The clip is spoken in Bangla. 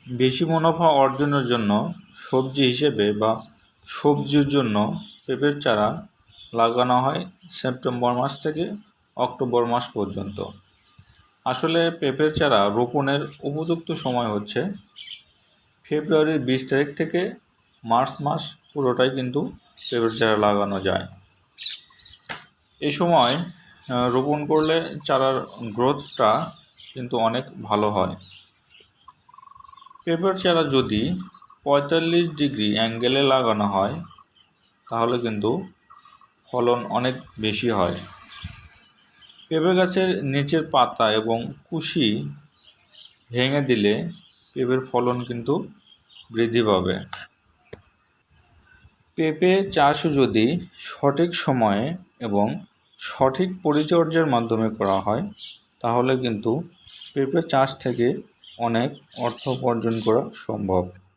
বেশি মুনাফা অর্জনের জন্য সবজি হিসেবে বা সবজির জন্য পেঁপের চারা লাগানো হয় সেপ্টেম্বর মাস থেকে অক্টোবর মাস পর্যন্ত। আসলে পেঁপের চারা রোপণের উপযুক্ত সময় হচ্ছে ফেব্রুয়ারির 20 তারিখ থেকে মার্চ মাস পুরোটাই কিন্তু পেঁপের চারা লাগানো যায়। এই সময় রোপণ করলে চারার গ্রোথটা কিন্তু অনেক ভালো হয়। পেঁপের চারা যদি 45 ডিগ্রি অ্যাঙ্গেলে লাগানো হয় তাহলে কিন্তু ফলন অনেক বেশি হয়। পেঁপে গাছের নিচের পাতা এবং কুশি ভেঙে দিলে পেঁপের ফলন কিন্তু বৃদ্ধি পাবে। পেঁপে চাষ যদি সঠিক সময়ে এবং সঠিক পরিচর্যার মাধ্যমে করা হয় তাহলে কিন্তু পেঁপে চাষ থেকে অনেক অর্থ উপার্জন করা সম্ভব।